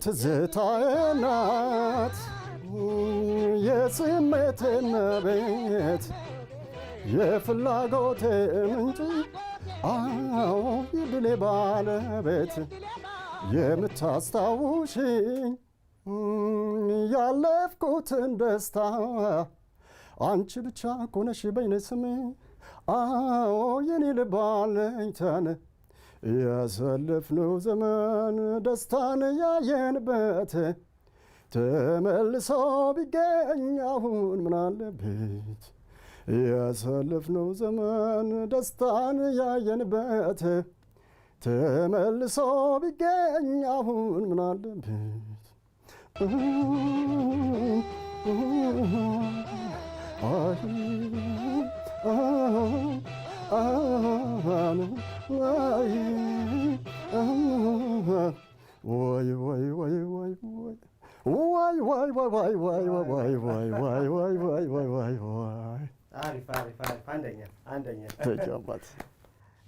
የትዝታዬ ናት የስሜቴ መቤት የፍላጎቴ ምንጭ አዎ የድሌ ባለቤት የምታስታውሽኝ ያለፍኩትን ደስታ አንቺ ብቻ ኮነሽ በይነ ስሜ አዎ የኔ ልብ አለኝታን ያሳለፍነው ዘመን ደስታን ያየንበት ተመልሶ ቢገኝ አሁን ምን አለበት ያሳለፍነው ዘመን ደስታን ያየንበት ተመልሶ ቢገኝ አሁን ምን አለበት ወይ ወይ ወይ ወይ ወይ ዋይ ዋይ ዋይ ዋይ ዋይ ዋይ ዋይ ዋይ ዋይ ዋይ ዋይ ዋይ አሪፍ አሪፍ አሪፍ አንደኛ ተጀመረ።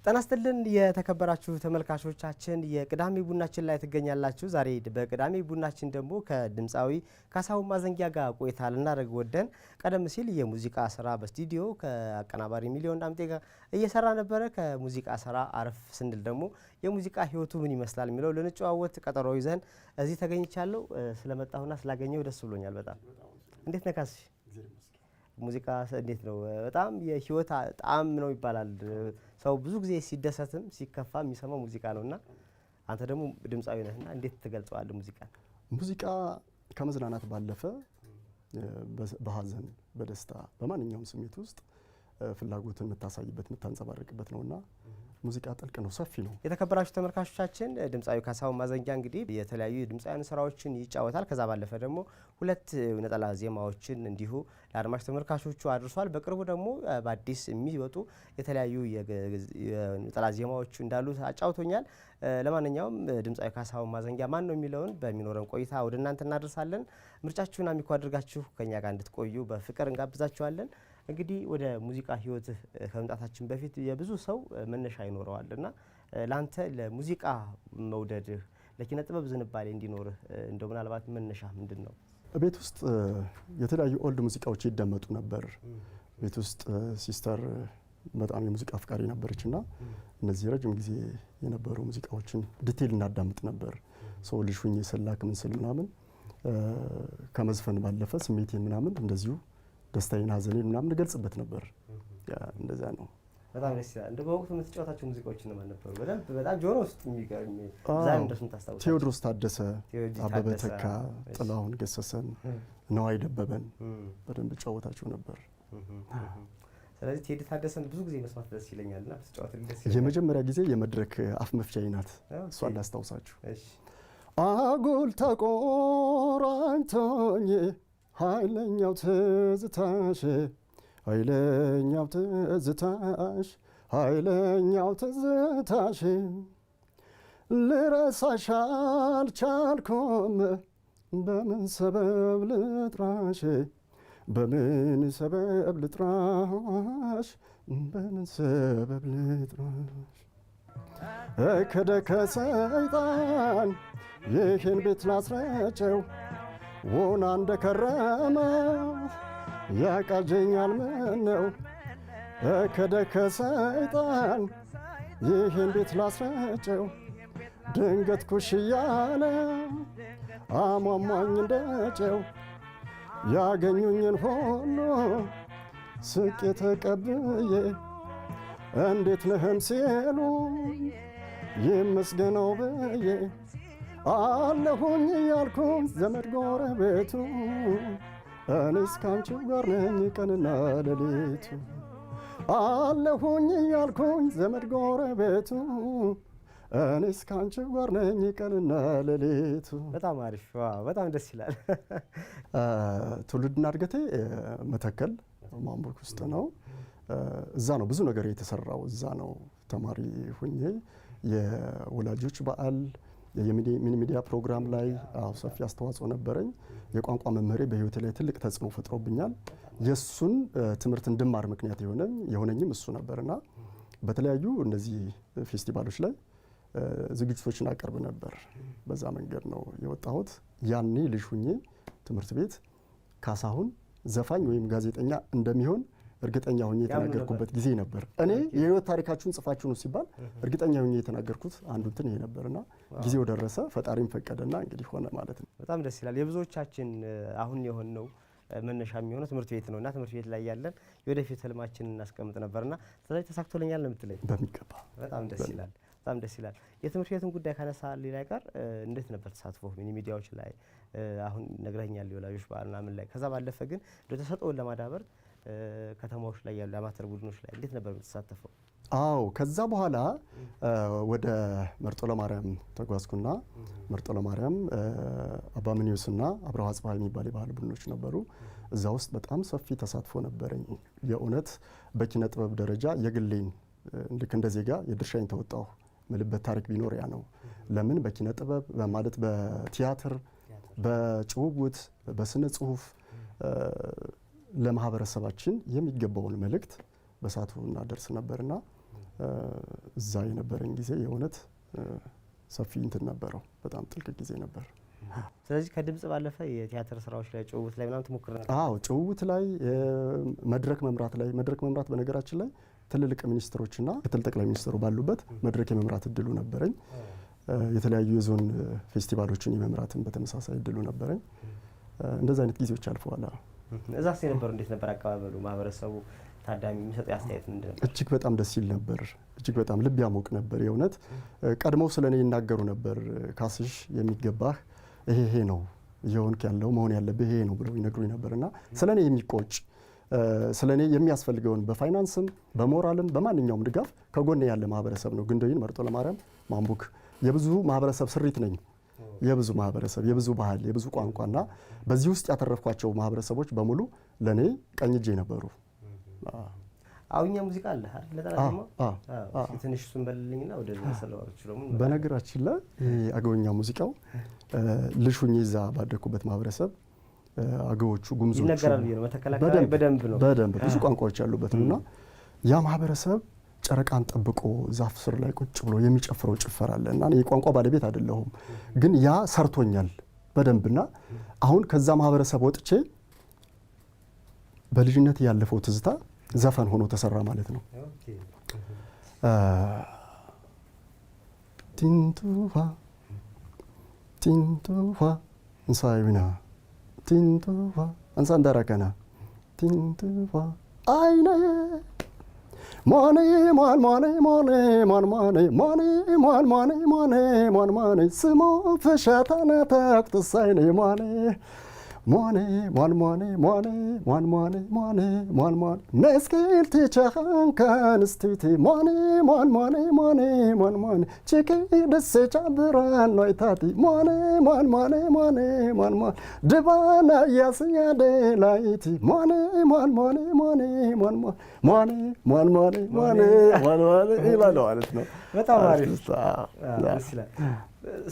ጤና ይስጥልን የተከበራችሁ ተመልካቾቻችን የቅዳሜ ቡናችን ላይ ትገኛላችሁ። ዛሬ በቅዳሜ ቡናችን ደግሞ ከድምፃዊ ካሳሁን ማዘንጊያ ጋር ቆይታ ልናደርግ ወደን ቀደም ሲል የሙዚቃ ስራ በስቱዲዮ ከአቀናባሪ ሚሊዮን ዳምጤ ጋር እየሰራ ነበረ። ከሙዚቃ ስራ አረፍ ስንል ደግሞ የሙዚቃ ህይወቱ ምን ይመስላል የሚለው ልንጨዋወት ቀጠሮ ይዘን እዚህ ተገኝቻለሁ። ስለመጣሁና ስላገኘሁ ደስ ብሎኛል በጣም። እንዴት ነካስ? ሙዚቃ እንዴት ነው? በጣም የህይወት ጣዕም ነው ይባላል። ሰው ብዙ ጊዜ ሲደሰትም ሲከፋ የሚሰማው ሙዚቃ ነውና አንተ ደግሞ ድምፃዊ ነህና እንዴት ትገልጸዋለህ ሙዚቃን? ሙዚቃ ከመዝናናት ባለፈ በሀዘን በደስታ በማንኛውም ስሜት ውስጥ ፍላጎትን የምታሳይበት የምታንጸባርቅበት ነውና ሙዚቃ ጥልቅ ነው፣ ሰፊ ነው። የተከበራችሁ ተመልካቾቻችን ድምፃዊ ካሳሁን ማዘንጊያ እንግዲህ የተለያዩ ድምፃውያን ስራዎችን ይጫወታል። ከዛ ባለፈ ደግሞ ሁለት ነጠላ ዜማዎችን እንዲሁ ለአድማጭ ተመልካቾቹ አድርሷል። በቅርቡ ደግሞ በአዲስ የሚወጡ የተለያዩ ነጠላ ዜማዎች እንዳሉ አጫውቶኛል። ለማንኛውም ድምፃዊ ካሳሁን ማዘንጊያ ማን ነው የሚለውን በሚኖረን ቆይታ ወደ እናንተ እናደርሳለን። ምርጫችሁን አሚኮ አድርጋችሁ ከኛ ጋር እንድትቆዩ በፍቅር እንጋብዛችኋለን። እንግዲህ ወደ ሙዚቃ ህይወት ከመምጣታችን በፊት የብዙ ሰው መነሻ ይኖረዋልና ላንተ ለሙዚቃ መውደድህ ለኪነ ጥበብ ዝንባሌ እንዲኖርህ እንደው ምናልባት መነሻ ምንድነው? ቤት ውስጥ የተለያዩ ኦልድ ሙዚቃዎች ይደመጡ ነበር። ቤት ውስጥ ሲስተር በጣም የሙዚቃ አፍቃሪ ነበረችና እነዚህ ረጅም ጊዜ የነበሩ ሙዚቃዎችን ዲቴል እናዳምጥ ነበር። ሰው ልጅ ሁኜ ሰላክ ምን ስል ምናምን ከመዝፈን ባለፈ ስሜቴን ምናምን እንደዚሁ ደስታዬን ሀዘኔን ምናምን ገልጽበት ነበር። እንደዛ ነው። በጣም ደስ ይላል። እንደ በወቅቱ የምትጫወታቸው ሙዚቃዎች እነማን ነበሩ? በጣም ጆሮ ውስጥ የሚገርም ዛሬ እንደሱን ታስታውሳለህ? ቴዎድሮስ ታደሰ፣ አበበ ተካ፣ ጥላሁን ገሰሰን፣ ነዋይ ደበበን በደንብ ጫወታቸው ነበር። ስለዚህ ቴዲ ታደሰን ብዙ ጊዜ መስማት ደስ ይለኛልና ብትጫወትልኝ ደስ ይለኛል። የመጀመሪያ ጊዜ የመድረክ አፍ መፍቻዬ ናት። እሷን ላስታውሳችሁ። እሺ። አጉል ተቆራኝቶኝ ኃይለኛው ትዝታሽ ኃይለኛው ትዝታሽ ኃይለኛው ትዝታሽ ልረሳሽ አልቻልኩም በምን ሰበብ ልጥራሽ በምን ሰበብ ልጥራሽ በምን ሰበብ ልጥራሽ እከደከ ሰይጣን ይህን ቤት ላስረጨው ወና እንደከረመ ያቃጀኛል ምን ነው እከደከ ሰይጣን ይህን ቤት ላስረጨው ድንገት ኩሽ እያለ አሟሟኝ እንደጨው ያገኙኝን ሁሉ ስቄ ተቀብዬ እንዴት ነህም ሲሉ ይመስገነው ብዬ አለሁኝ ያልኩኝ ዘመድ ጎረቤቱ እኔስ ካንቺ ጋር ነኝ ቀንና ሌሊቱ አለሁኝ ያልኩኝ ዘመድ ጎረቤቱ እኔስ ካንቺ ጋር ነኝ ቀንና ሌሊቱ። በጣም አሪፍ፣ በጣም ደስ ይላል። ትውልድና እድገቴ መተከል ማምቡክ ውስጥ ነው። እዛ ነው ብዙ ነገር የተሰራው። እዛ ነው ተማሪ ሁኜ የወላጆች በዓል የሚኒ ሚዲያ ፕሮግራም ላይ ሰፊ አስተዋጽኦ ነበረኝ። የቋንቋ መምህሬ በህይወቴ ላይ ትልቅ ተጽዕኖ ፈጥሮብኛል። የሱን ትምህርት እንድማር ምክንያት የሆነኝም እሱ ነበርና በተለያዩ እነዚህ ፌስቲቫሎች ላይ ዝግጅቶችን አቀርብ ነበር። በዛ መንገድ ነው የወጣሁት። ያኔ ልጅ ሁኜ ትምህርት ቤት ካሳሁን ዘፋኝ ወይም ጋዜጠኛ እንደሚሆን እርግጠኛ ሆኜ የተናገርኩበት ጊዜ ነበር። እኔ የህይወት ታሪካችሁን ጽፋችሁ ነው ሲባል እርግጠኛ ሆኜ የተናገርኩት አንዱ እንትን ይሄ ነበርና ጊዜው ደረሰ፣ ፈጣሪም ፈቀደና እንግዲህ ሆነ ማለት ነው። በጣም ደስ ይላል። የብዙዎቻችን አሁን የሆነው መነሻ የሚሆነው ትምህርት ቤት ነውና ትምህርት ቤት ላይ ያለን የወደፊት ህልማችንን እናስቀምጥ ነበርና ስለዚህ ተሳክቶልኛል ነው የምትለኝ? በሚገባ በጣም ደስ ይላል። በጣም ደስ ይላል። የትምህርት ቤቱን ጉዳይ ካነሳ ሌላ ጋር እንዴት ነበር ተሳትፎ ሚኒ ሚዲያዎች ላይ አሁን ነግረኛል የወላጆች በዓልና ምን ላይ ከዛ ባለፈ ግን ተሰጥኦን ለማዳበር ከተማዎች ላይ ያሉ አማተር ቡድኖች ላይ እንዴት ነበር የምትሳተፈው? አዎ ከዛ በኋላ ወደ መርጦ ለማርያም ተጓዝኩና መርጦ ለማርያም አባ ምኒዮስና አብርሃ አጽባህ የሚባል የባህል ቡድኖች ነበሩ። እዛ ውስጥ በጣም ሰፊ ተሳትፎ ነበረኝ። የእውነት በኪነ ጥበብ ደረጃ የግሌን ልክ እንደ ዜጋ የድርሻዬን ተወጣሁ ምልበት ታሪክ ቢኖር ያ ነው። ለምን በኪነ ጥበብ ማለት በቲያትር፣ በጭውውት፣ በስነ ጽሁፍ ለማህበረሰባችን የሚገባውን መልእክት በሳቱ እናደርስ ነበርና እዛ የነበረኝ ጊዜ የእውነት ሰፊ እንትን ነበረው። በጣም ጥልቅ ጊዜ ነበር። ስለዚህ ከድምጽ ባለፈ የቲያትር ስራዎች ላይ ጭውውት ላይ ምናምን ትሞክር ነበር? አዎ ጭውውት ላይ መድረክ መምራት በነገራችን ላይ ትልልቅ ሚኒስትሮችና ምክትል ጠቅላይ ሚኒስትሩ ባሉበት መድረክ የመምራት እድሉ ነበረኝ። የተለያዩ የዞን ፌስቲቫሎችን የመምራትን በተመሳሳይ እድሉ ነበረኝ። እንደዛ አይነት ጊዜዎች አልፈዋል። እዛስ የነበረው እንዴት ነበር አቀባበሉ? ማህበረሰቡ ታዳሚ የሚሰጥ አስተያየት ምንድን ነበር? እጅግ በጣም ደስ ይል ነበር። እጅግ በጣም ልብ ያሞቅ ነበር። የእውነት ቀድመው ስለኔ ይናገሩ ነበር። ካስሽ የሚገባህ ይሄ ነው እየሆንክ ያለው መሆን ያለብህ ይሄ ነው ብለው ይነግሩኝ ነበርና ስለኔ የሚቆጭ ስለኔ የሚያስፈልገውን በፋይናንስም በሞራልም በማንኛውም ድጋፍ ከጎኔ ያለ ማህበረሰብ ነው። ግንደይን፣ መርጦ ለማርያም፣ ማምቡክ የብዙ ማህበረሰብ ስሪት ነኝ። የብዙ ማህበረሰብ፣ የብዙ ባህል፣ የብዙ ቋንቋና በዚህ ውስጥ ያተረፍኳቸው ማህበረሰቦች በሙሉ ለኔ ቀኝ እጄ ነበሩ። አውኛ ሙዚቃ አለ አይደል? ትንሽ እሱን በልልኝና ወደ ሰለዋሮች ደግሞ በነገራችን ላይ አገውኛ ሙዚቃው ልጅ ሁኜ እዛ ባደኩበት ማህበረሰብ አገዎቹ ጉምዞቹ ይነገራል ብዬ ነው መተከላካይ በደንብ ነው በደንብ ብዙ ቋንቋዎች ያሉበት ነውና ያ ማህበረሰብ ጨረቃን ጠብቆ ዛፍ ስር ላይ ቁጭ ብሎ የሚጨፍረው ጭፈራ አለ እና የቋንቋ ባለቤት አይደለሁም፣ ግን ያ ሰርቶኛል በደንብና አሁን ከዛ ማህበረሰብ ወጥቼ በልጅነት ያለፈው ትዝታ ዘፈን ሆኖ ተሰራ ማለት ነው። ቲንቱዋ ቲንቱዋ እንሳይና ቲንቱዋ እንሳንዳራከና ቲንቱዋ አይነ ማኔ ማን ማኔ ማኔ ማን ማኔ ማኔ ማን ማኔ ማኔ ማን ማኔ ስሞ ፈሻታና ታክተሳይኔ ማኔ ማኔ ማን ማኔ ማኔ ማን ማኔ ማኔ ማን ማኔ መስኪል ትቻኻን ካንስቲቲ ማኔ ማን ማኔ ማኔ ማን ማኔ ቺኪ ደሴቻ ብራን ኖይታቲ ማኔ ማን ማኔ ማኔ ማን ማኔ ድባና ያስያደ ላይቲ ማኔ ማን ማኔ ማኔ ማን ማኔ ማን ማኔ ማኔ ማን ማኔ ይላል ማለት ነው። በጣም አሪፍ ይላል።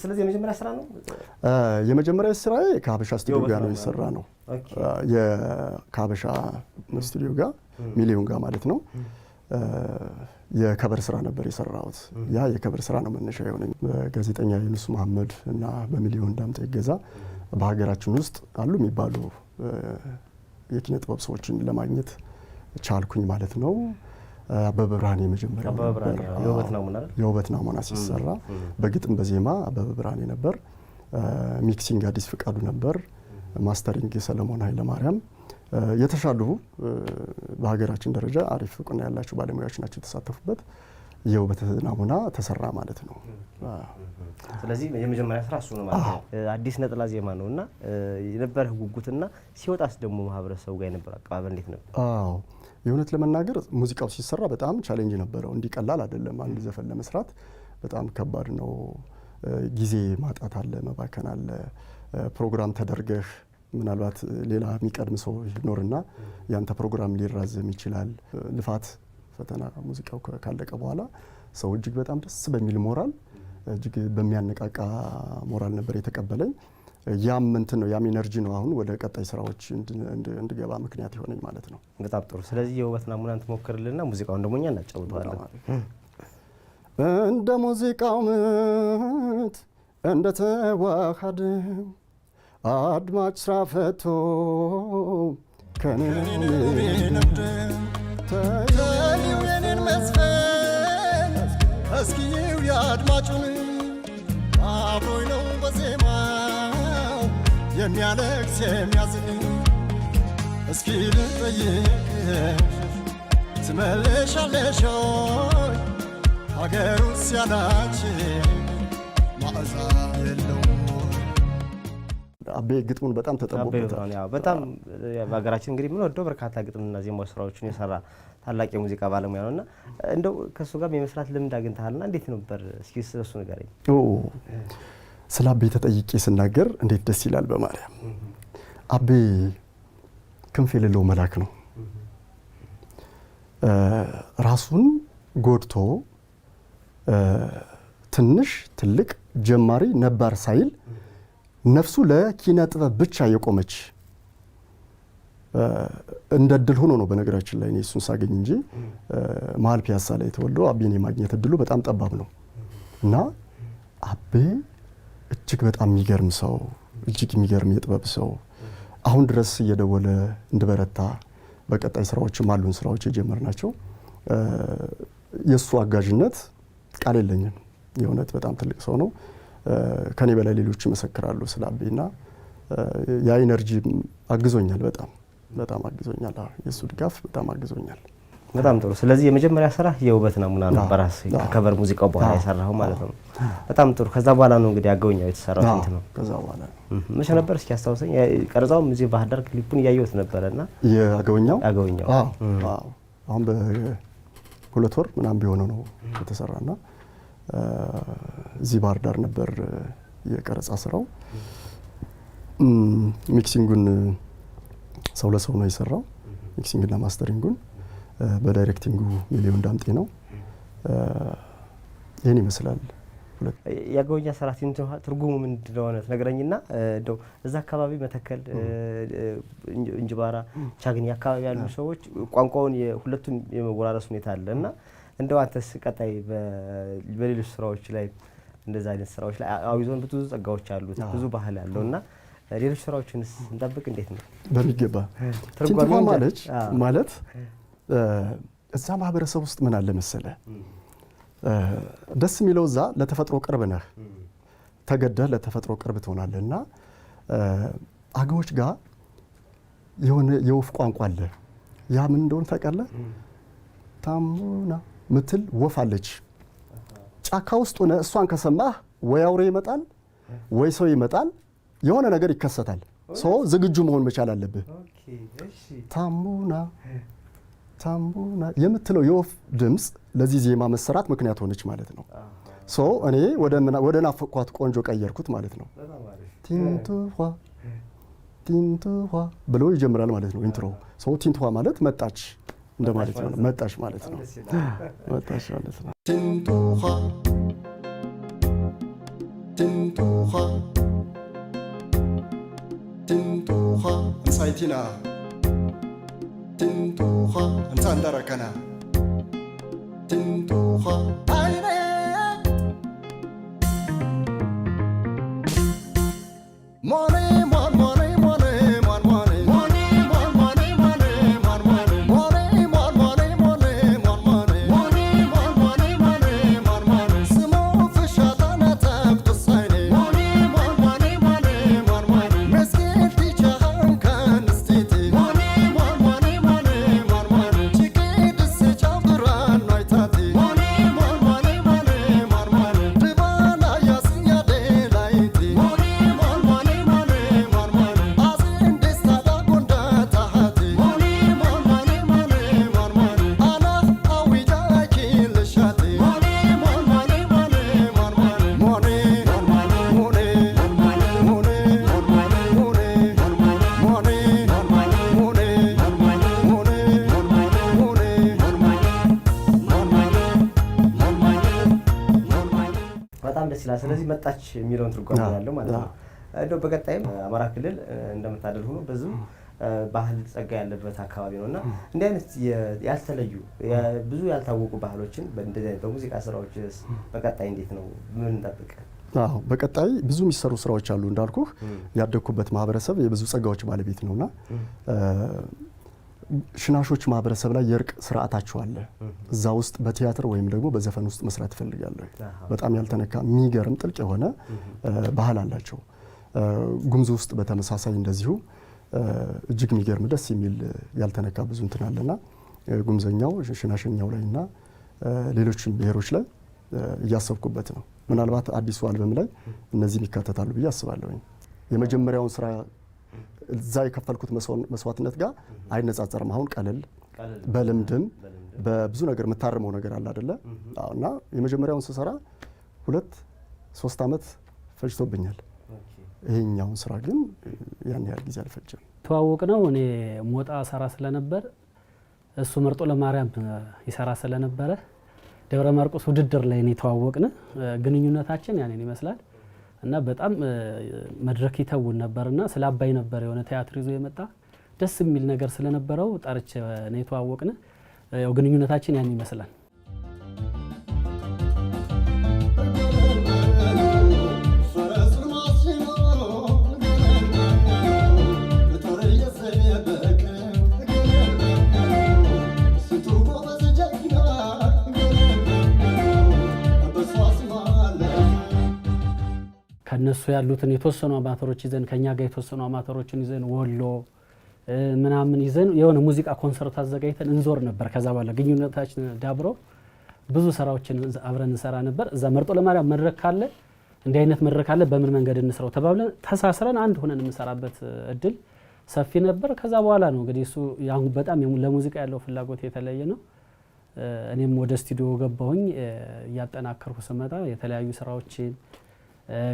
ስለዚህ የመጀመሪያ ስራ ነው። የመጀመሪያ ስራዬ ከሀበሻ ስቱዲዮ ጋር ነው የሰራ ነው። ከሀበሻ ስቱዲዮ ጋር ሚሊዮን ጋር ማለት ነው። የከበር ስራ ነበር የሰራሁት። ያ የከበር ስራ ነው መነሻ የሆነኝ። በጋዜጠኛ ዩኑስ መሐመድ እና በሚሊዮን ዳምጤ ይገዛ በሀገራችን ውስጥ አሉ የሚባሉ የኪነ ጥበብ ሰዎችን ለማግኘት ቻልኩኝ ማለት ነው። አበበ ብርሃኔ የመጀመሪያው ነበር። የውበት ናሙና ሲሰራ በግጥም በዜማ አበበ ብርሃኔ ነበር። ሚክሲንግ አዲስ ፍቃዱ ነበር። ማስተሪንግ ሰለሞን ኃይለማርያም። የተሻሉ በሀገራችን ደረጃ አሪፍ እውቅና ያላቸው ባለሙያዎች ናቸው የተሳተፉበት። የውበት ናሙና ተሰራ ማለት ነው። ስለዚህ የመጀመሪያ ስራ እሱ ነው ማለት ነው። አዲስ ነጠላ ዜማ ነውና የነበረ ጉጉትና ሲወጣስ ደግሞ ማህበረሰቡ ጋር የነበረ አቀባበል እንዴት ነበር? አዎ የእውነት ለመናገር ሙዚቃው ሲሰራ በጣም ቻሌንጅ ነበረው። እንዲቀላል አይደለም። አንድ ዘፈን ለመስራት በጣም ከባድ ነው። ጊዜ ማጣት አለ፣ መባከን አለ። ፕሮግራም ተደርገህ ምናልባት ሌላ የሚቀድም ሰው ይኖርና ያንተ ፕሮግራም ሊራዘም ይችላል። ልፋት፣ ፈተና ሙዚቃው ካለቀ በኋላ ሰው እጅግ በጣም ደስ በሚል ሞራል፣ እጅግ በሚያነቃቃ ሞራል ነበር የተቀበለኝ። ያም እንትን ነው ያም ኢነርጂ ነው አሁን ወደ ቀጣይ ስራዎች እንድገባ ምክንያት ይሆነኝ ማለት ነው። በጣም ጥሩ። ስለዚህ የውበት ናሙናን ትሞክርልና ሙዚቃውን ደግሞ እኛ እናጫውተዋለን። እንደ ሙዚቃው ምት እንደ ተዋሃደ አድማጭ ስራ ፈቶ ከኔ ተይው የኔን መስፈን እስኪው የአድማጩን አብሮኝ ነው በዜማው የሚያለቅስ የሚያዝን እስኪ ልጠይቅሽ ትመለሻለሽ ሆይ ሀገሩስ ያላችን ማዕዛ የለውም። አቤ ግጥሙን በጣም ተጠቦበታል። ያው በጣም በሀገራችን እንግዲህ ምን ወደው በርካታ ግጥምና ዜማ ስራዎችን የሰራ ታላቅ የሙዚቃ ባለሙያ ነውና እንደው ከሱ ጋር የመስራት ልምድ አግኝተሃልና እንዴት ነበር? እስኪ ስለሱ ንገረኝ። ስለ አቤ ተጠይቄ ስናገር እንዴት ደስ ይላል። በማርያም አቤ ክንፍ የሌለው መልአክ ነው። ራሱን ጎድቶ ትንሽ ትልቅ ጀማሪ ነባር ሳይል ነፍሱ ለኪነ ጥበብ ብቻ የቆመች እንደ እድል ሆኖ ነው። በነገራችን ላይ እሱን ሳገኝ እንጂ መሀል ፒያሳ ላይ ተወልዶ አቤን የማግኘት እድሉ በጣም ጠባብ ነው እና አቤ እጅግ በጣም የሚገርም ሰው፣ እጅግ የሚገርም የጥበብ ሰው አሁን ድረስ እየደወለ እንድበረታ በቀጣይ ስራዎችም አሉን ስራዎች የጀመርናቸው የሱ አጋዥነት ቃል የለኝም። የእውነት በጣም ትልቅ ሰው ነው። ከኔ በላይ ሌሎች ይመሰክራሉ ስለ አቤና ያ ኢነርጂ አግዞኛል። በጣም አግዞኛል። የሱ ድጋፍ በጣም አግዞኛል። በጣም ጥሩ። ስለዚህ የመጀመሪያ ስራ የውበት ናሙና ነው። በራስ ከከቨር ሙዚቃው በኋላ የሰራው ማለት ነው። በጣም ጥሩ። ከዛ በኋላ ነው እንግዲህ አገውኛው የተሰራው። ስንት ነው? ከዛ በኋላ መቼ ነበር? እስኪ አስታውሰኝ። ቀረጻውም እዚህ ባህር ዳር ክሊፑን እያየሁት ነበርና የአገውኛው አዎ አሁን በሁለት ወር ምናምን ቢሆነው ነው የተሰራና እዚህ ባህር ዳር ነበር የቀረጻ ስራው። ሚክሲንጉን ሰው ለሰው ነው የሰራው። ሚክሲንግና ማስተሪንጉን በዳይሬክቲንጉ ሚሊዮን ዳምጤ ነው። ይሄን ይመስላል። ያገውኛ ሰራቲን ትርጉሙ ምን እንደሆነ ተነግረኝና እንደው እዛ አካባቢ መተከል እንጅባራ ቻግኒ አካባቢ ያሉ ሰዎች ቋንቋውን የሁለቱን የመወራረስ ሁኔታ አለና እንደው አንተስ ቀጣይ በሌሎች ስራዎች ላይ እንደዛ አይነት ስራዎች ላይ አዊዞን ብዙ ጸጋዎች አሉት፣ ብዙ ባህል ያለውና ሌሎች ስራዎችንስ እንጠብቅ እንዴት ነው? በሚገባ ትርጓሜ ማለት እዛ ማህበረሰብ ውስጥ ምን አለ መሰለ ደስ የሚለው እዛ ለተፈጥሮ ቅርብ ነህ፣ ተገደህ ለተፈጥሮ ቅርብ ትሆናለህና አገዎች ጋር የሆነ የወፍ ቋንቋ አለ። ያ ምን እንደሆነ ታውቃለህ? ታሙና ምትል ወፍ አለች። ጫካ ውስጥ ሆነ እሷን ከሰማህ ወይ አውሬ ይመጣል ወይ ሰው ይመጣል፣ የሆነ ነገር ይከሰታል። ሰው ዝግጁ መሆን መቻል አለብህ። ታሙና የምትለው የወፍ ድምጽ ለዚህ ዜማ መሰራት ምክንያት ሆነች ማለት ነው። ሶ እኔ ወደ ናፈቅኳት ቆንጆ ቀየርኩት ማለት ነው። ቲንቱዋ ብሎ ይጀምራል ማለት ነው ኢንትሮ። ሶ ቲንቱዋ ማለት መጣች እንደማለት ነው። መጣች ማለት ነው። መጣች ማለት ነው። ቲንቱዋ እንሳይቲና ቲንቱዋ እንሳንደረከና ቲንቱዋ አይኔ ሞኔ ስለዚህ መጣች የሚለውን ትርጓሜ ያለው ማለት ነው። እንደው በቀጣይም አማራ ክልል እንደምታደርጉ ነው ብዙ ባህል ጸጋ ያለበት አካባቢ ነውና እንዲህ አይነት ያልተለዩ ብዙ ያልታወቁ ባህሎችን በእንደዚህ አይነት በሙዚቃ ስራዎች በቀጣይ እንዴት ነው ምን እንጠብቅ? አዎ በቀጣይ ብዙ የሚሰሩ ስራዎች አሉ እንዳልኩህ ያደኩበት ማህበረሰብ የብዙ ጸጋዎች ባለቤት ነውና ሽናሾች ማህበረሰብ ላይ የእርቅ ስርዓታቸው አለ። እዛ ውስጥ በቲያትር ወይም ደግሞ በዘፈን ውስጥ መስራት ይፈልጋለሁ። በጣም ያልተነካ የሚገርም ጥልቅ የሆነ ባህል አላቸው። ጉምዝ ውስጥ በተመሳሳይ እንደዚሁ እጅግ የሚገርም ደስ የሚል ያልተነካ ብዙ እንትን አለና ጉምዘኛው ሽናሸኛው ላይና ሌሎችም ብሔሮች ላይ እያሰብኩበት ነው። ምናልባት አዲሱ አልበም ላይ እነዚህም ይካተታሉ ብዬ አስባለሁ። የመጀመሪያውን ስራ እዛ የከፈልኩት መስዋዕትነት ጋር አይነጻጸርም። አሁን ቀለል በልምድም በብዙ ነገር የምታርመው ነገር አለ አይደለ? እና የመጀመሪያውን ስሰራ 2-3 ዓመት ፈጅቶብኛል። ይሄኛውን ስራ ግን ያን ያህል ጊዜ አልፈጀም። ተዋወቅ ነው እኔ ሞጣ ሰራ ስለነበር እሱ መርጦ ለማርያም ይሰራ ስለነበረ ደብረ ማርቆስ ውድድር ላይ ነው ተዋወቅን። ግንኙነታችን ያንን ይመስላል እና በጣም መድረክ ይተውን ነበርና ስለ አባይ ነበር የሆነ ቲያትር ይዞ የመጣ ደስ የሚል ነገር ስለነበረው ጣርቼ ነው የተዋወቅን። ያው ግንኙነታችን ያን ይመስላል። ከነሱ ያሉትን የተወሰኑ አማተሮች ይዘን ከኛ ጋር የተወሰኑ አማተሮችን ይዘን ወሎ ምናምን ይዘን የሆነ ሙዚቃ ኮንሰርት አዘጋጅተን እንዞር ነበር። ከዛ በኋላ ግንኙነታችን ዳብሮ ብዙ ስራዎችን አብረን እንሰራ ነበር። እዛ መርጦ ለማርያም መድረክ ካለ እንዲህ አይነት መድረክ ካለ በምን መንገድ እንስራው ተባብለን ተሳስረን አንድ ሆነን የምንሰራበት እድል ሰፊ ነበር። ከዛ በኋላ ነው እንግዲህ እሱ ያን በጣም ለሙዚቃ ያለው ፍላጎት የተለየ ነው። እኔም ወደ ስቱዲዮ ገባሁኝ። እያጠናከርኩ ስመጣ የተለያዩ ስራዎችን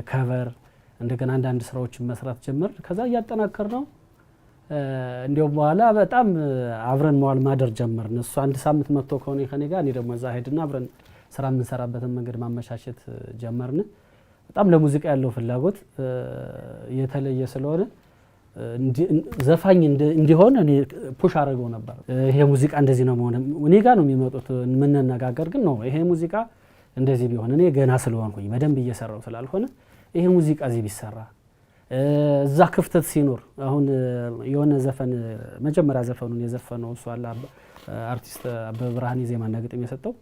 ከቨር እንደገና አንዳንድ ስራዎችን መስራት ጀመር። ከዛ እያጠናከር ነው እንዲያው በኋላ በጣም አብረን መዋል ማደር ጀመርን። እሱ አንድ ሳምንት መጥቶ ከሆነ ከኔ ጋር እኔ ደግሞ እዛ ሄድና አብረን ስራ የምንሰራበትን መንገድ ማመቻቸት ጀመርን። በጣም ለሙዚቃ ያለው ፍላጎት የተለየ ስለሆነ ዘፋኝ እንዲሆን እኔ ፑሽ አድርገው ነበር። ይሄ ሙዚቃ እንደዚህ ነው መሆን እኔ ጋር ነው የሚመጡት የምንነጋገር ግን ነው ይሄ ሙዚቃ እንደዚህ ቢሆን እኔ ገና ስለሆንኩኝ በደንብ እየሰራው ስላልሆነ ይሄ ሙዚቃ እዚህ ቢሰራ እዛ ክፍተት ሲኖር አሁን የሆነ ዘፈን መጀመሪያ ዘፈኑን የዘፈነው እሱ አለ አርቲስት አበበ ብርሃኔ ዜማና ግጥም የሰጠው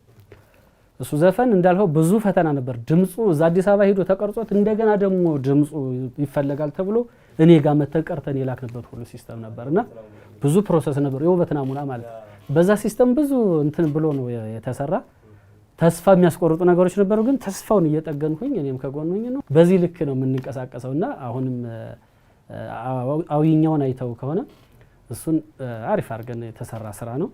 እሱ ዘፈን እንዳልኸው ብዙ ፈተና ነበር። ድምጹ እዛ አዲስ አበባ ሄዶ ተቀርጾት እንደገና ደግሞ ድምጹ ይፈልጋል ተብሎ እኔ ጋር መተቀርተን የላክንበት ሁሉ ሲስተም ነበርና ብዙ ፕሮሰስ ነበር። የውበት ናሙና ማለት በዛ ሲስተም ብዙ እንትን ብሎ ነው የተሰራ። ተስፋ የሚያስቆርጡ ነገሮች ነበሩ ግን ተስፋውን እየጠገንኩኝ እኔም ከጎንኩኝ ነው። በዚህ ልክ ነው የምንንቀሳቀሰውና አሁንም አውይኛውን አይተው ከሆነ እሱን አሪፍ አድርገን የተሰራ ስራ ነው።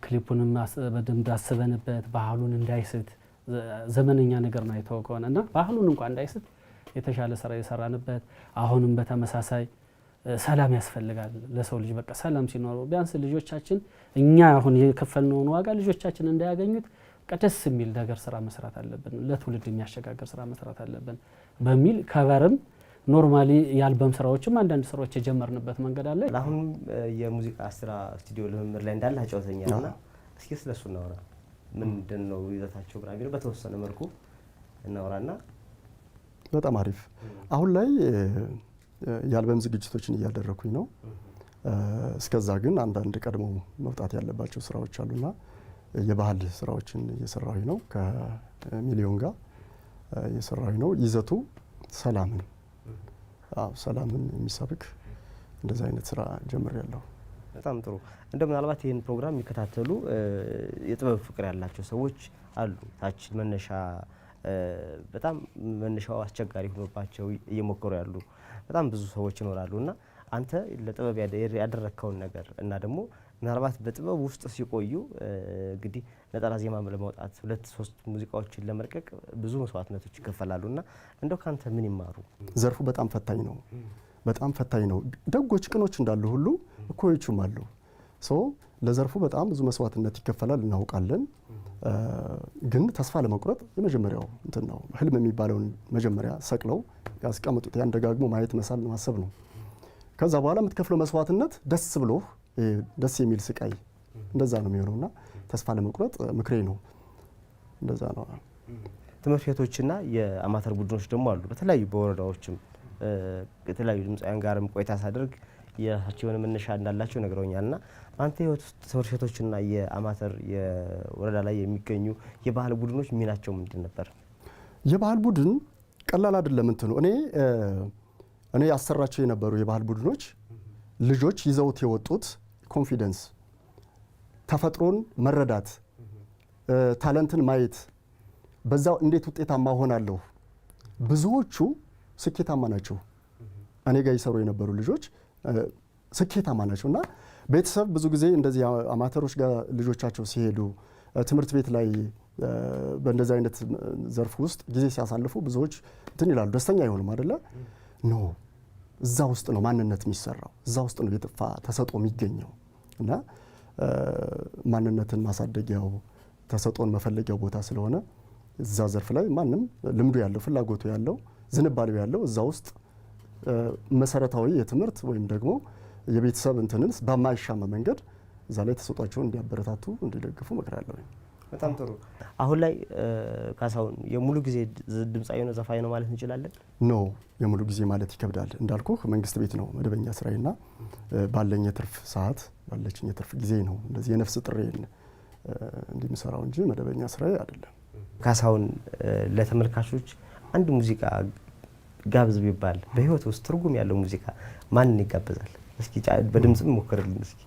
ክሊፑንም በደንብ አስበንበት ባህሉን እንዳይስት ዘመነኛ ነገር ነው አይተው ከሆነና ባህሉን እንኳን እንዳይስት የተሻለ ስራ የሰራንበት። አሁንም በተመሳሳይ ሰላም ያስፈልጋል ለሰው ልጅ በቃ ሰላም ሲኖር ቢያንስ ልጆቻችን እኛ አሁን የከፈልነውን ዋጋ ልጆቻችን እንዳያገኙት ቀደስ የሚል ነገር ስራ መስራት አለብን፣ ለትውልድ የሚያሸጋግር ስራ መስራት አለብን በሚል ከቨርም ኖርማሊ የአልበም ስራዎችም አንዳንድ ስራዎች የጀመርንበት መንገድ አለ። አሁን የሙዚቃ ስራ ስቱዲዮ ልምምድ ላይ እንዳለ አጫውተኛልና እስኪ ስለሱ እናውራ። ምንድነው ይዘታቸው ብራ ቢለው በተወሰነ መልኩ እናውራና። በጣም አሪፍ። አሁን ላይ የአልበም ዝግጅቶችን እያደረኩኝ ነው። እስከዛ ግን አንዳንድ ቀድሞ መውጣት ያለባቸው ስራዎች አሉና የባህል ስራዎችን እየሰራሁኝ ነው። ከሚሊዮን ጋር እየሰራሁኝ ነው። ይዘቱ ሰላምን ሰላምን የሚሰብክ እንደዚህ አይነት ስራ ጀምሬያለሁ። በጣም ጥሩ። እንደው ምናልባት ይህን ፕሮግራም የሚከታተሉ የጥበብ ፍቅር ያላቸው ሰዎች አሉ። ታች መነሻ በጣም መነሻው አስቸጋሪ ሆኖባቸው እየሞከሩ ያሉ በጣም ብዙ ሰዎች ይኖራሉና አንተ ለጥበብ ያደረከውን ነገር እና ደግሞ ምናልባት በጥበብ ውስጥ ሲቆዩ እንግዲህ ነጠላ ዜማ ለማውጣት 2-3 ሙዚቃዎችን ለመልቀቅ ብዙ መስዋዕትነቶች ይከፈላሉና እንደው ካንተ ምን ይማሩ? ዘርፉ በጣም ፈታኝ ነው። በጣም ፈታኝ ነው። ደጎች ቅኖች እንዳሉ ሁሉ እኮዮቹም አሉ። ለዘርፉ በጣም ብዙ መስዋዕትነት ይከፈላል እናውቃለን። ግን ተስፋ ለመቁረጥ የመጀመሪያው እንትን ነው። ህልም የሚባለውን መጀመሪያ ሰቅለው ያስቀምጡት ያን ደጋግሞ ማየት መሳል ማሰብ ነው። ከዛ በኋላ የምትከፍለው መስዋዕትነት ደስ ብሎ ደስ የሚል ስቃይ እንደዛ ነው የሚሆነውና ተስፋ ለመቁረጥ ምክሬ ነው። እንደዛ ነው። ትምህርት ቤቶችና የአማተር ቡድኖች ደግሞ አሉ። በተለያዩ በወረዳዎችም የተለያዩ ድምፃውያን ጋርም ቆይታ ሳደርግ የራሳቸውን መነሻ እንዳላቸው ነግረውኛልና አንተ ህይወት ውስጥ ትምህርት ቤቶችና የአማተር የወረዳ ላይ የሚገኙ የባህል ቡድኖች ሚናቸው ምንድን ነበር? የባህል ቡድን ቀላል አይደለም። እንትኑ እኔ ያሰራቸው የነበሩ የባህል ቡድኖች ልጆች ይዘውት የወጡት ኮንፊደንስ፣ ተፈጥሮን መረዳት፣ ታለንትን ማየት፣ በዛው እንዴት ውጤታማ ሆናለሁ። ብዙዎቹ ስኬታማ ናቸው። እኔ ጋር ይሰሩ የነበሩ ልጆች ስኬታማ ናቸው እና ቤተሰብ ብዙ ጊዜ እንደዚህ አማተሮች ጋር ልጆቻቸው ሲሄዱ ትምህርት ቤት ላይ በእንደዚህ አይነት ዘርፍ ውስጥ ጊዜ ሲያሳልፉ ብዙዎች እንትን ይላሉ፣ ደስተኛ አይሆኑም አይደለ? ኖ እዛ ውስጥ ነው ማንነት የሚሰራው፣ እዛ ውስጥ ነው የጠፋ ተሰጥኦ የሚገኘው እና ማንነትን ማሳደጊያው ተሰጥኦን መፈለጊያው ቦታ ስለሆነ እዛ ዘርፍ ላይ ማንም ልምዱ ያለው ፍላጎቱ ያለው ዝንባሌው ያለው እዛ ውስጥ መሰረታዊ የትምህርት ወይም ደግሞ የቤተሰብ እንትንን በማይሻማ መንገድ እዛ ላይ ተሰጧቸውን እንዲያበረታቱ እንዲደግፉ እመክራለሁ። በጣም ጥሩ። አሁን ላይ ካሳሁን የሙሉ ጊዜ ድምፃዊ ነው ዘፋኝ ነው ማለት እንችላለን? ኖ የሙሉ ጊዜ ማለት ይከብዳል። እንዳልኩህ መንግስት ቤት ነው መደበኛ ስራዬና ባለኝ የትርፍ ሰዓት ባለችኝ የትርፍ ጊዜ ነው እንደዚህ የነፍስ ጥሬን እንዲምሰራው እንጂ መደበኛ ስራዬ አይደለም። ካሳሁን ለተመልካቾች አንድ ሙዚቃ ጋብዝ ቢባል በህይወት ውስጥ ትርጉም ያለው ሙዚቃ ማንን ይጋበዛል? እስኪ በድምጽም ሞክርልን እስኪ።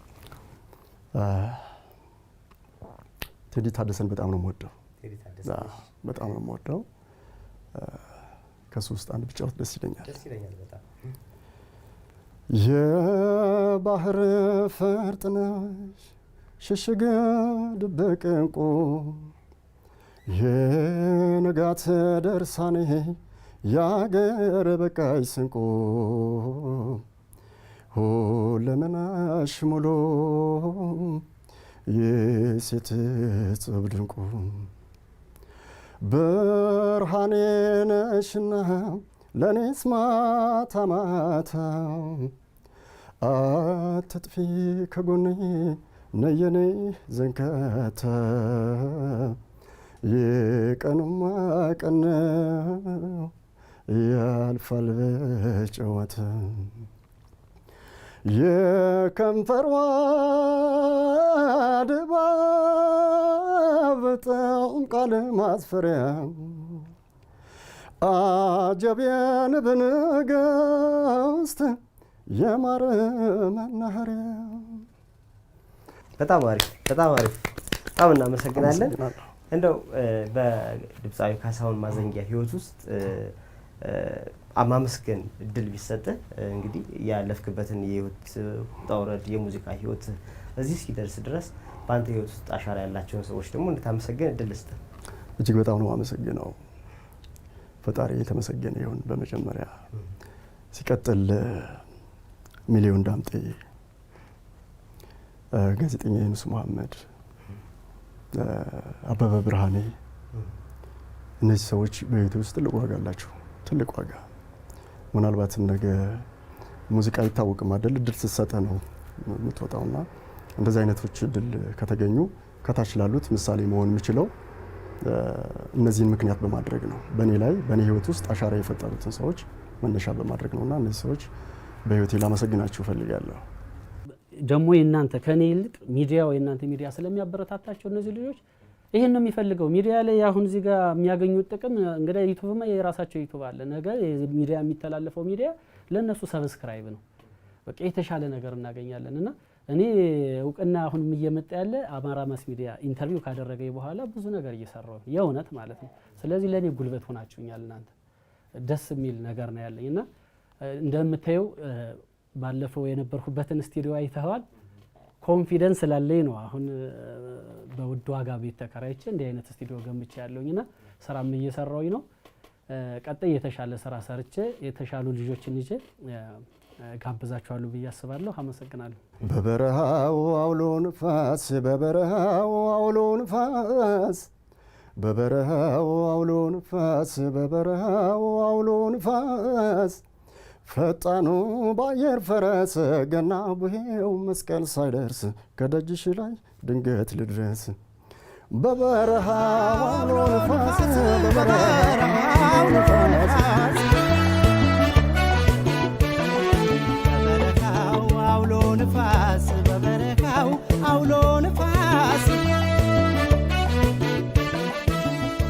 ቴዲ ታደሰን በጣም ነው የምወደው። በጣም ነው የምወደው። ከሱ ውስጥ አንድ ብቻ ደስ ይለኛል። በጣም የባህር ፈርጥ ነሽ ሽሽግ ድብቅ እንቁ የንጋት ደርሳኔ ያገር በቃይ ስንቁ ሁለመናሽ ሙሉ የሴት ጽብ ድንቁ ብርሃኔ ነሽና ለኔስ ማታ ማታ አትጥፊ ከጎኔ ነየኔ ዘንካታ የቀኑማ ቀን ያልፋል በጨዋታ የከንፈሯ ድባብ ጣዕም ቃል ማስፈሪያ አጀብ የንብ ንግሥት የማር መናኸሪያ። በጣም አሪፍ በጣም አሪፍ። በጣም እናመሰግናለን። እንደው በድምፃዊ ካሳሁን ማዘንጊያ ህይወት ውስጥ ማመስገን እድል ቢሰጥህ እንግዲህ ያለፍክበትን የህይወት ውጣ ውረድ የሙዚቃ ህይወት እዚህ እስኪደርስ ድረስ በአንተ ህይወት ውስጥ አሻራ ያላቸውን ሰዎች ደግሞ እንድታመሰግን እድል ልስጥህ። እጅግ በጣም ነው አመሰግነው። ፈጣሪ የተመሰገነ ይሁን በመጀመሪያ። ሲቀጥል ሚሊዮን ዳምጤ፣ ጋዜጠኛ ዩኑስ መሐመድ፣ አበበ ብርሃኔ እነዚህ ሰዎች በህይወቴ ውስጥ ትልቅ ዋጋ አላቸው። ትልቅ ዋጋ ምናልባትም ነገ ሙዚቃ አይታወቅም አይደል? እድል ስትሰጠህ ነው የምትወጣውና እንደዚህ አይነቶች እድል ከተገኙ ከታች ላሉት ምሳሌ መሆን የምችለው እነዚህን ምክንያት በማድረግ ነው። በእኔ ላይ በእኔ ህይወት ውስጥ አሻራ የፈጠሩትን ሰዎች መነሻ በማድረግ ነውና እነዚህ ሰዎች በህይወቴ ላመሰግናችሁ እፈልጋለሁ። ደግሞ የእናንተ ከኔ ይልቅ ሚዲያው የእናንተ ሚዲያ ስለሚያበረታታቸው እነዚህ ልጆች ይሄን ነው የሚፈልገው። ሚዲያ ላይ አሁን እዚህ ጋር የሚያገኙት ጥቅም እንግዲህ ዩቲዩብማ የራሳቸው ዩቲዩብ አለ። ነገ ሚዲያ የሚተላለፈው ሚዲያ ለነሱ ሰብስክራይብ ነው። በቃ የተሻለ ነገር እናገኛለን እና እኔ እውቅና አሁን እየመጣ ያለ አማራ ማስ ሚዲያ ኢንተርቪው ካደረገኝ በኋላ ብዙ ነገር እየሰራው የእውነት ማለት ነው። ስለዚህ ለኔ ጉልበት ሆናችሁኛል እናንተ። ደስ የሚል ነገር ነው ያለኝና እንደምታየው ባለፈው የነበርኩበትን ስቱዲዮ አይተዋል። ኮንፊደንስ ስላለኝ ነው አሁን በውድ ዋጋ ቤት ተከራይቼ እንዲህ አይነት ስቱዲዮ ገምቼ ያለውኝና ስራም እየሰራውኝ ነው። ቀጣይ የተሻለ ስራ ሰርቼ የተሻሉ ልጆችን ይዤ ጋብዛችኋለሁ ብዬ አስባለሁ። አመሰግናለሁ። በበረሃው አውሎ ንፋስ በበረሃው አውሎ ንፋስ በበረሃው አውሎ ንፋስ በበረሃው አውሎ ንፋስ ፈጣኑ ባየር ፈረስ ገና ቡሄው መስቀል ሳይደርስ ከደጅሽ ላይ ድንገት ልድረስ በበረሃው አውሎ ነፋስ በበረሃው ነፋስ አውሎ ንፋስ በበረሃው አውሎ ንፋስ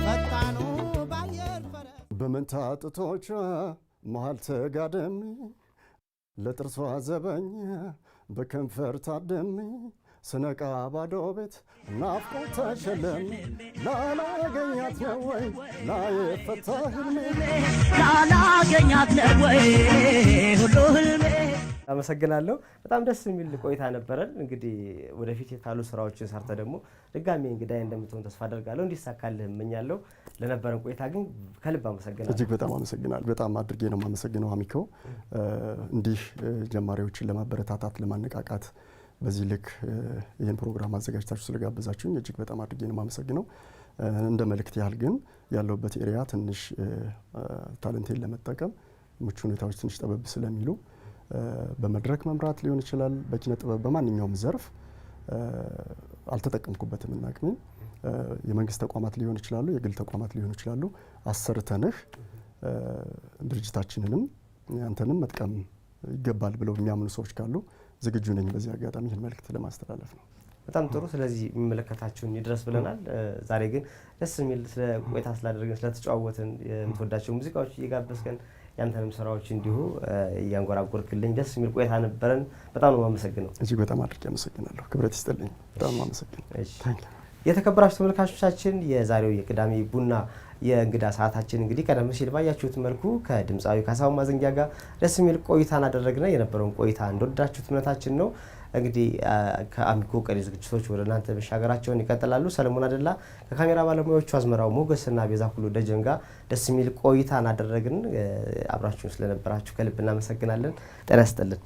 ፈጣኑ ባየር ፈረስ በመንታ ጡቶቿ መሃል ተጋደሚ ለጥርሷ ዘበኝ በከንፈር ታደሚ ስነቃ ባዶ ቤት ናፍቆት ተሸለሚ ላላገኛት ነው ወይ ላየፈታ ህልሜ ላላገኛት ነው ወይ ሁሉ ህልሜ። አመሰግናለሁ። በጣም ደስ የሚል ቆይታ ነበረን። እንግዲህ ወደፊት የታሉ ስራዎችን ሰርተ ደግሞ ድጋሚ እንግዳይ እንደምትሆን ተስፋ አደርጋለሁ። እንዲሳካልህ እመኛለሁ። ለነበረን ቆይታ ግን ከልብ አመሰግናለሁ። እጅግ በጣም አመሰግናለሁ። በጣም አድርጌ ነው የማመሰግነው አሚኮ። እንዲህ ጀማሪዎችን ለማበረታታት ለማነቃቃት በዚህ ልክ ይህን ፕሮግራም አዘጋጅታችሁ ስለጋበዛችሁኝ እጅግ በጣም አድርጌ ነው የማመሰግነው። እንደ መልእክት ያህል ግን ያለውበት ኤሪያ ትንሽ ታለንቴን ለመጠቀም ምቹ ሁኔታዎች ትንሽ ጠበብ ስለሚሉ በመድረክ መምራት ሊሆን ይችላል፣ በኪነ ጥበብ በማንኛውም ዘርፍ አልተጠቀምኩበትም እና አቅሜን የመንግስት ተቋማት ሊሆን ይችላሉ፣ የግል ተቋማት ሊሆን ይችላሉ አሰርተንህ ድርጅታችንንም አንተንም መጥቀም ይገባል ብለው የሚያምኑ ሰዎች ካሉ ዝግጁ ነኝ። በዚህ አጋጣሚ ይህን መልእክት ለማስተላለፍ ነው። በጣም ጥሩ። ስለዚህ የሚመለከታችሁን ይድረስ ብለናል። ዛሬ ግን ደስ የሚል ስለ ቆይታ ስላደረግን ስለተጨዋወትን የምትወዳቸው ሙዚቃዎች እየጋበዝከን ያንተንም ስራዎች እንዲሁ እያንጎራጎርክልኝ ደስ የሚል ቆይታ ነበረን። በጣም ነው የማመሰግነው። እጅግ በጣም አድርጌ አመሰግናለሁ። ክብረት ይስጥልኝ። በጣም ነው የማመሰግነው። የተከበራችሁ ተመልካቾቻችን የዛሬው የቅዳሜ ቡና የእንግዳ ሰዓታችን እንግዲህ ቀደም ሲል ባያችሁት መልኩ ከድምፃዊ ካሳሁን ማዘንጊያ ጋር ደስ የሚል ቆይታን አደረግን። የነበረውን ቆይታ እንደወደዳችሁት እምነታችን ነው። እንግዲህ ከአሚኮ ቀሪ ዝግጅቶች ወደ እናንተ መሻገራቸውን ይቀጥላሉ። ሰለሞን አደላ ከካሜራ ባለሙያዎቹ አዝመራው ሞገስና ቤዛ ሁሉ ደጀን ጋር ደስ የሚል ቆይታን አደረግን። አብራችሁን ስለነበራችሁ ከልብ እናመሰግናለን። ጤና ይስጥልን።